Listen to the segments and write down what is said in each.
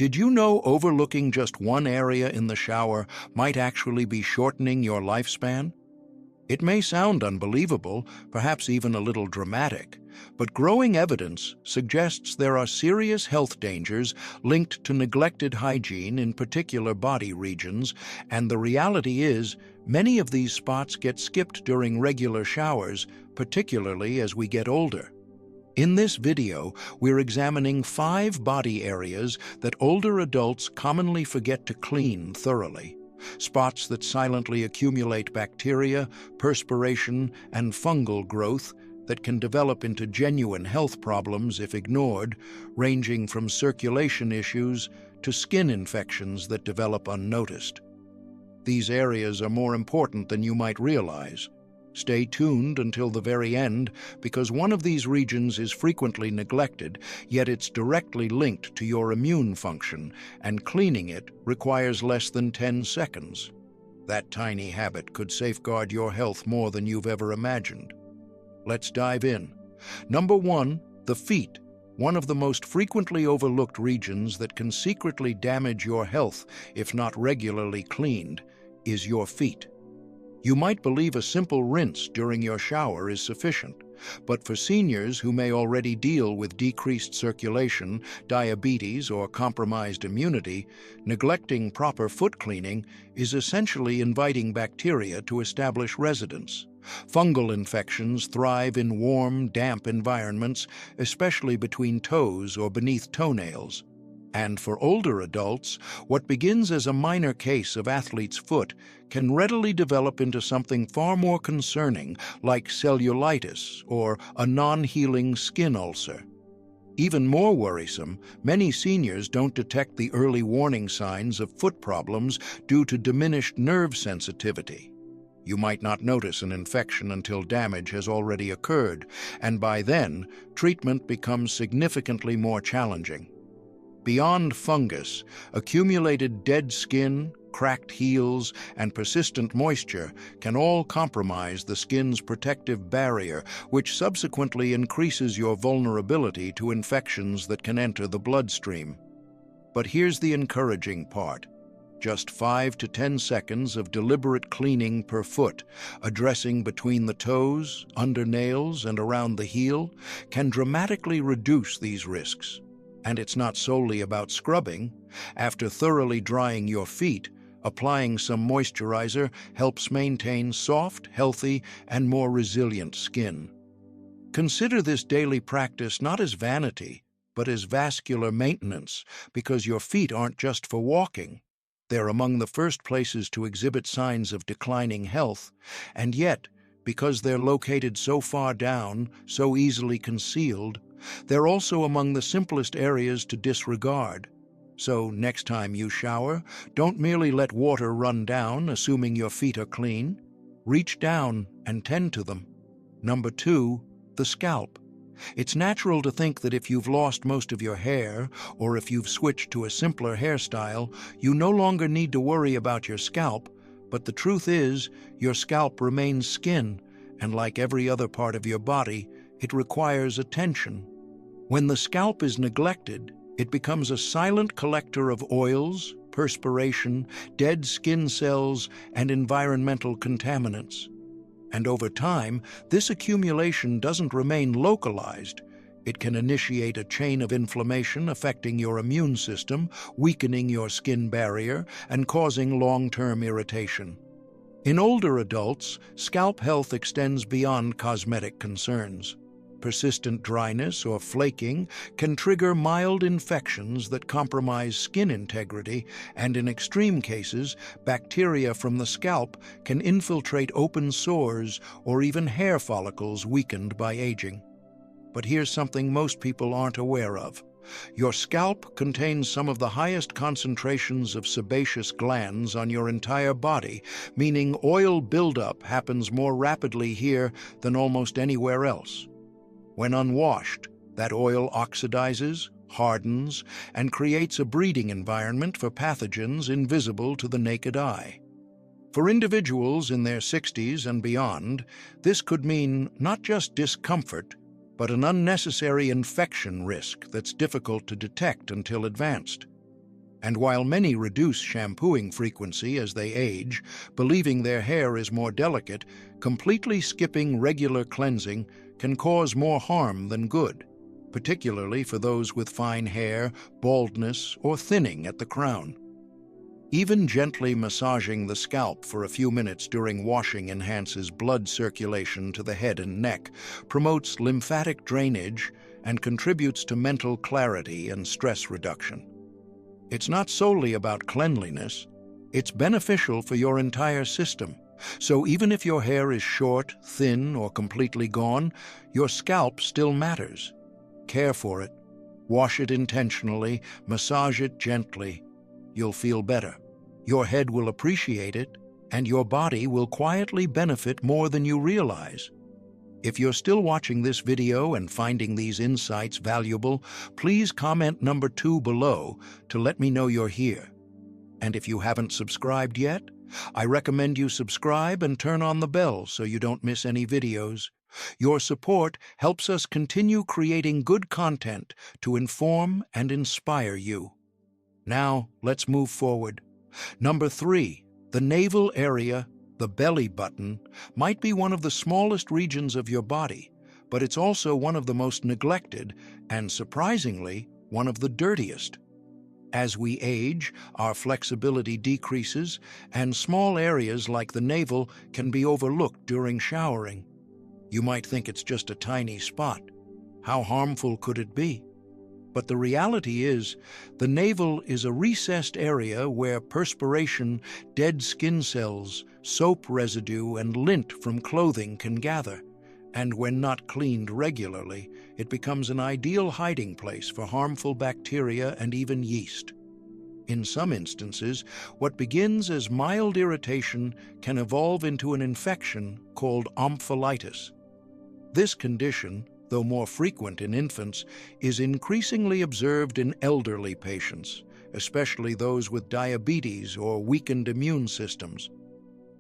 Did you know overlooking just one area in the shower might actually be shortening your lifespan? It may sound unbelievable, perhaps even a little dramatic, but growing evidence suggests there are serious health dangers linked to neglected hygiene in particular body regions, and the reality is, many of these spots get skipped during regular showers, particularly as we get older. In this video, we're examining 5 body areas that older adults commonly forget to clean thoroughly. Spots that silently accumulate bacteria, perspiration, and fungal growth that can develop into genuine health problems if ignored, ranging from circulation issues to skin infections that develop unnoticed. These areas are more important than you might realize. Stay tuned until the very end, because one of these regions is frequently neglected, yet it's directly linked to your immune function, and cleaning it requires less than 10 seconds. That tiny habit could safeguard your health more than you've ever imagined. Let's dive in. Number 1, the feet. One of the most frequently overlooked regions that can secretly damage your health if not regularly cleaned is your feet. You might believe a simple rinse during your shower is sufficient, but for seniors who may already deal with decreased circulation, diabetes, or compromised immunity, neglecting proper foot cleaning is essentially inviting bacteria to establish residence. Fungal infections thrive in warm, damp environments, especially between toes or beneath toenails. And for older adults, what begins as a minor case of athlete's foot can readily develop into something far more concerning, like cellulitis or a non-healing skin ulcer. Even more worrisome, many seniors don't detect the early warning signs of foot problems due to diminished nerve sensitivity. You might not notice an infection until damage has already occurred, and by then, treatment becomes significantly more challenging. Beyond fungus, accumulated dead skin, cracked heels, and persistent moisture can all compromise the skin's protective barrier, which subsequently increases your vulnerability to infections that can enter the bloodstream. But here's the encouraging part. Just 5 to 10 seconds of deliberate cleaning per foot, addressing between the toes, under nails, and around the heel, can dramatically reduce these risks. And it's not solely about scrubbing. After thoroughly drying your feet, applying some moisturizer helps maintain soft, healthy, and more resilient skin. Consider this daily practice not as vanity, but as vascular maintenance, because your feet aren't just for walking. They're among the first places to exhibit signs of declining health, and yet, because they're located so far down, so easily concealed, they're also among the simplest areas to disregard. So next time you shower, don't merely let water run down, assuming your feet are clean. Reach down and tend to them. Number 2, the scalp. It's natural to think that if you've lost most of your hair, or if you've switched to a simpler hairstyle, you no longer need to worry about your scalp, but the truth is, your scalp remains skin, and like every other part of your body, it requires attention. When the scalp is neglected, it becomes a silent collector of oils, perspiration, dead skin cells, and environmental contaminants. And over time, this accumulation doesn't remain localized. It can initiate a chain of inflammation affecting your immune system, weakening your skin barrier, and causing long-term irritation. In older adults, scalp health extends beyond cosmetic concerns. Persistent dryness or flaking can trigger mild infections that compromise skin integrity, and in extreme cases, bacteria from the scalp can infiltrate open sores or even hair follicles weakened by aging. But here's something most people aren't aware of. Your scalp contains some of the highest concentrations of sebaceous glands on your entire body, meaning oil buildup happens more rapidly here than almost anywhere else. When unwashed, that oil oxidizes, hardens, and creates a breeding environment for pathogens invisible to the naked eye. For individuals in their 60s and beyond, this could mean not just discomfort, but an unnecessary infection risk that's difficult to detect until advanced. And while many reduce shampooing frequency as they age, believing their hair is more delicate, completely skipping regular cleansing can cause more harm than good, particularly for those with fine hair, baldness, or thinning at the crown. Even gently massaging the scalp for a few minutes during washing enhances blood circulation to the head and neck, promotes lymphatic drainage, and contributes to mental clarity and stress reduction. It's not solely about cleanliness, it's beneficial for your entire system. So even if your hair is short, thin, or completely gone, your scalp still matters. Care for it, wash it intentionally, massage it gently. You'll feel better. Your head will appreciate it, and your body will quietly benefit more than you realize. If you're still watching this video and finding these insights valuable, please comment number 2 below to let me know you're here. And if you haven't subscribed yet, I recommend you subscribe and turn on the bell so you don't miss any videos. Your support helps us continue creating good content to inform and inspire you. Now, let's move forward. Number 3, the navel area. The belly button might be one of the smallest regions of your body, but it's also one of the most neglected and, surprisingly, one of the dirtiest. As we age, our flexibility decreases, and small areas like the navel can be overlooked during showering. You might think it's just a tiny spot. How harmful could it be? But the reality is, the navel is a recessed area where perspiration, dead skin cells, soap residue, and lint from clothing can gather. And when not cleaned regularly, it becomes an ideal hiding place for harmful bacteria and even yeast. In some instances, what begins as mild irritation can evolve into an infection called omphalitis. This condition, though more frequent in infants, is increasingly observed in elderly patients, especially those with diabetes or weakened immune systems.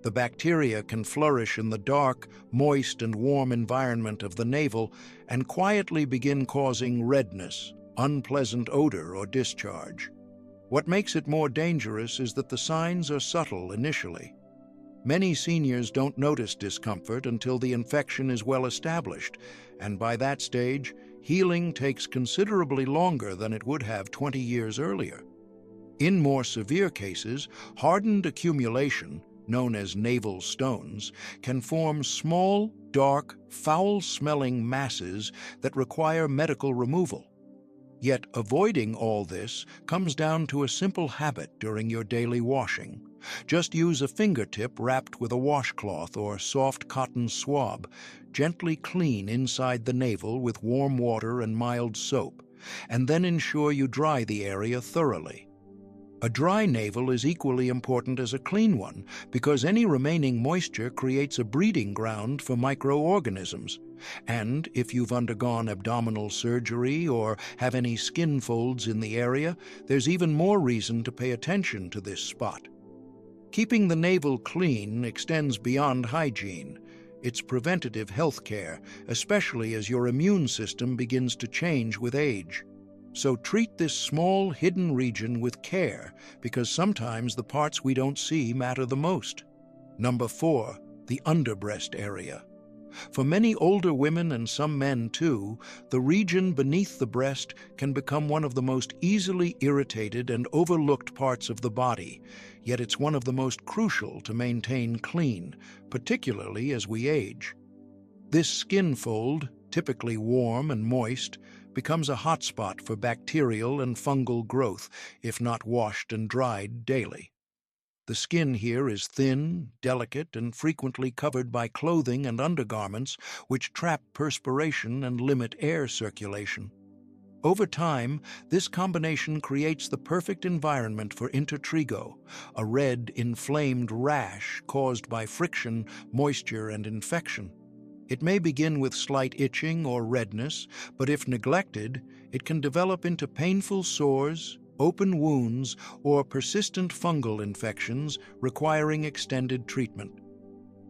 The bacteria can flourish in the dark, moist, and warm environment of the navel and quietly begin causing redness, unpleasant odor, or discharge. What makes it more dangerous is that the signs are subtle initially. Many seniors don't notice discomfort until the infection is well established, and by that stage, healing takes considerably longer than it would have 20 years earlier. In more severe cases, hardened accumulation, known as navel stones, can form small, dark, foul-smelling masses that require medical removal. Yet avoiding all this comes down to a simple habit during your daily washing. Just use a fingertip wrapped with a washcloth or soft cotton swab. Gently clean inside the navel with warm water and mild soap, and then ensure you dry the area thoroughly. A dry navel is equally important as a clean one because any remaining moisture creates a breeding ground for microorganisms. And if you've undergone abdominal surgery or have any skin folds in the area, there's even more reason to pay attention to this spot. Keeping the navel clean extends beyond hygiene. It's preventative health care, especially as your immune system begins to change with age. So treat this small, hidden region with care, because sometimes the parts we don't see matter the most. Number 4, the underbreast area. For many older women and some men too, the region beneath the breast can become one of the most easily irritated and overlooked parts of the body, yet it's one of the most crucial to maintain clean, particularly as we age. This skin fold, typically warm and moist, becomes a hotspot for bacterial and fungal growth if not washed and dried daily. The skin here is thin, delicate, and frequently covered by clothing and undergarments which trap perspiration and limit air circulation. Over time, this combination creates the perfect environment for intertrigo, a red, inflamed rash caused by friction, moisture, and infection. It may begin with slight itching or redness, but if neglected, it can develop into painful sores, open wounds, or persistent fungal infections requiring extended treatment.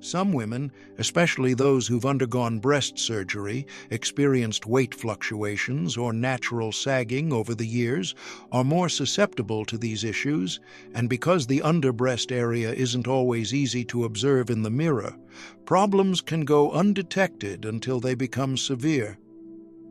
Some women, especially those who've undergone breast surgery, experienced weight fluctuations, or natural sagging over the years, are more susceptible to these issues, and because the underbreast area isn't always easy to observe in the mirror, problems can go undetected until they become severe.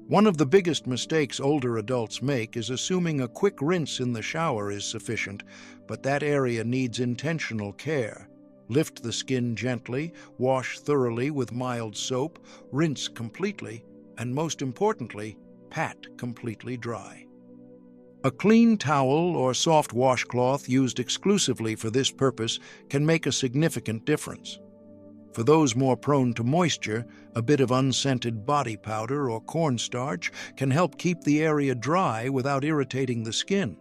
One of the biggest mistakes older adults make is assuming a quick rinse in the shower is sufficient, but that area needs intentional care. Lift the skin gently, wash thoroughly with mild soap, rinse completely, and most importantly, pat completely dry. A clean towel or soft washcloth used exclusively for this purpose can make a significant difference. For those more prone to moisture, a bit of unscented body powder or cornstarch can help keep the area dry without irritating the skin.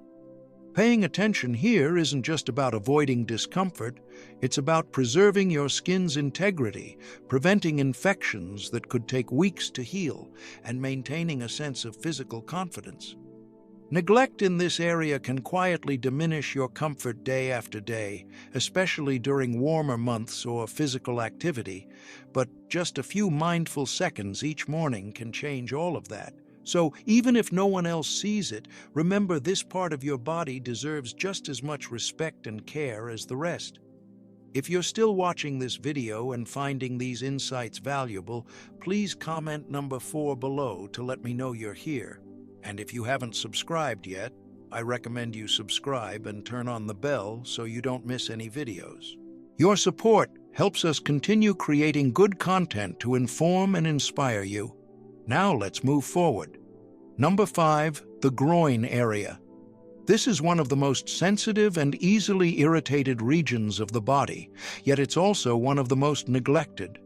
Paying attention here isn't just about avoiding discomfort, it's about preserving your skin's integrity, preventing infections that could take weeks to heal, and maintaining a sense of physical confidence. Neglect in this area can quietly diminish your comfort day after day, especially during warmer months or physical activity, but just a few mindful seconds each morning can change all of that. So, even if no one else sees it, remember this part of your body deserves just as much respect and care as the rest. If you're still watching this video and finding these insights valuable, please comment number 4 below to let me know you're here. And if you haven't subscribed yet, I recommend you subscribe and turn on the bell so you don't miss any videos. Your support helps us continue creating good content to inform and inspire you. Now let's move forward. Number 5, the groin area. This is one of the most sensitive and easily irritated regions of the body, yet it's also one of the most neglected.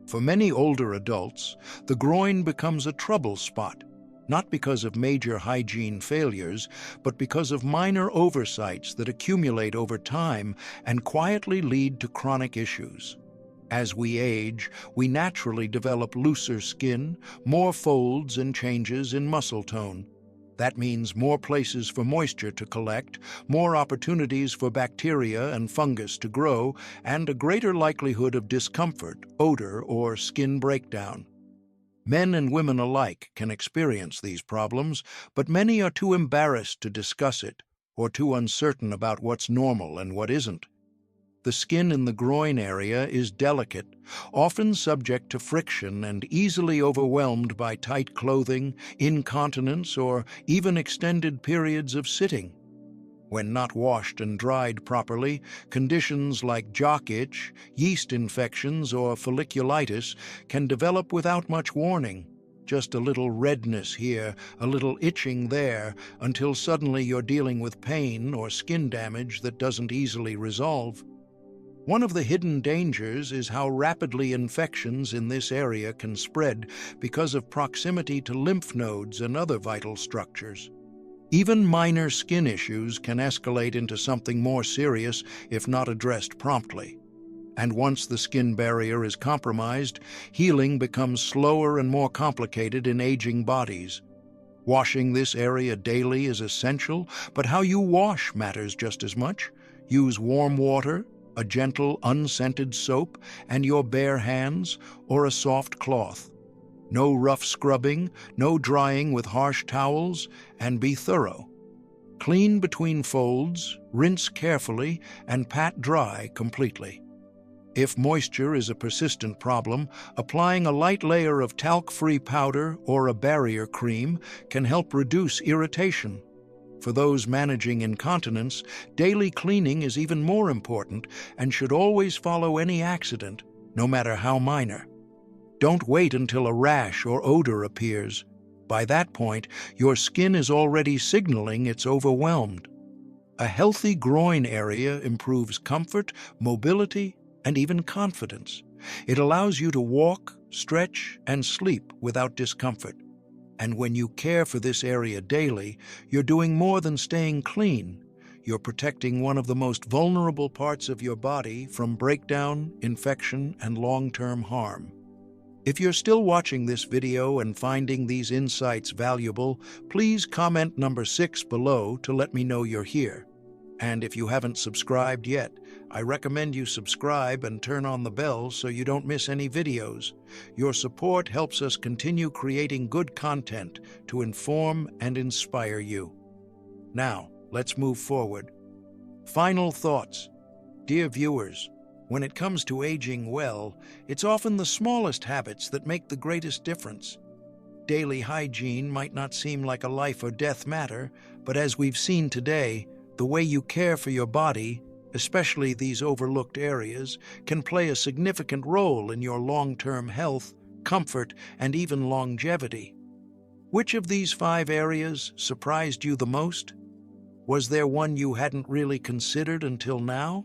For many older adults, the groin becomes a trouble spot, not because of major hygiene failures, but because of minor oversights that accumulate over time and quietly lead to chronic issues. As we age, we naturally develop looser skin, more folds and changes in muscle tone. That means more places for moisture to collect, more opportunities for bacteria and fungus to grow, and a greater likelihood of discomfort, odor, or skin breakdown. Men and women alike can experience these problems, but many are too embarrassed to discuss it, or too uncertain about what's normal and what isn't. The skin in the groin area is delicate, often subject to friction and easily overwhelmed by tight clothing, incontinence, or even extended periods of sitting. When not washed and dried properly, conditions like jock itch, yeast infections, or folliculitis can develop without much warning. Just a little redness here, a little itching there, until suddenly you're dealing with pain or skin damage that doesn't easily resolve. One of the hidden dangers is how rapidly infections in this area can spread because of proximity to lymph nodes and other vital structures. Even minor skin issues can escalate into something more serious if not addressed promptly. And once the skin barrier is compromised, healing becomes slower and more complicated in aging bodies. Washing this area daily is essential, but how you wash matters just as much. Use warm water, a gentle, unscented soap, and your bare hands, or a soft cloth. No rough scrubbing, no drying with harsh towels, and be thorough. Clean between folds, rinse carefully, and pat dry completely. If moisture is a persistent problem, applying a light layer of talc-free powder or a barrier cream can help reduce irritation. For those managing incontinence, daily cleaning is even more important and should always follow any accident, no matter how minor. Don't wait until a rash or odor appears. By that point, your skin is already signaling it's overwhelmed. A healthy groin area improves comfort, mobility, and even confidence. It allows you to walk, stretch, and sleep without discomfort. And when you care for this area daily, you're doing more than staying clean. You're protecting one of the most vulnerable parts of your body from breakdown, infection, and long-term harm. If you're still watching this video and finding these insights valuable, please comment number 6 below to let me know you're here. And if you haven't subscribed yet, I recommend you subscribe and turn on the bell so you don't miss any videos. Your support helps us continue creating good content to inform and inspire you. Now, let's move forward. Final thoughts. Dear viewers, when it comes to aging well, it's often the smallest habits that make the greatest difference. Daily hygiene might not seem like a life or death matter, but as we've seen today, the way you care for your body, especially these overlooked areas, can play a significant role in your long-term health, comfort, and even longevity. Which of these 5 areas surprised you the most? Was there one you hadn't really considered until now?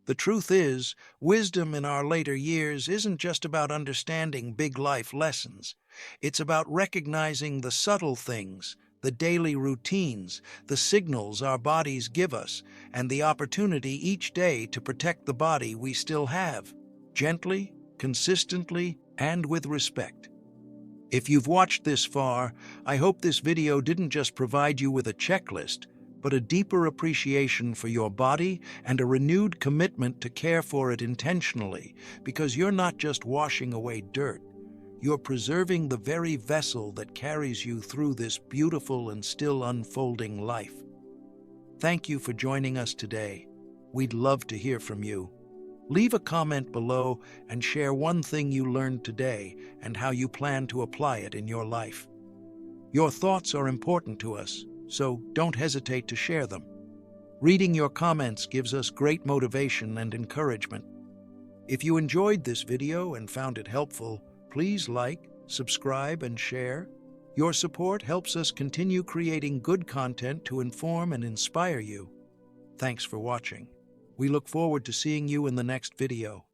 The truth is, wisdom in our later years isn't just about understanding big life lessons. It's about recognizing the subtle things, the daily routines, the signals our bodies give us, and the opportunity each day to protect the body we still have, gently, consistently, and with respect. If you've watched this far, I hope this video didn't just provide you with a checklist, but a deeper appreciation for your body and a renewed commitment to care for it intentionally, because you're not just washing away dirt. You're preserving the very vessel that carries you through this beautiful and still unfolding life. Thank you for joining us today. We'd love to hear from you. Leave a comment below and share one thing you learned today and how you plan to apply it in your life. Your thoughts are important to us, so don't hesitate to share them. Reading your comments gives us great motivation and encouragement. If you enjoyed this video and found it helpful, please like, subscribe, and share. Your support helps us continue creating good content to inform and inspire you. Thanks for watching. We look forward to seeing you in the next video.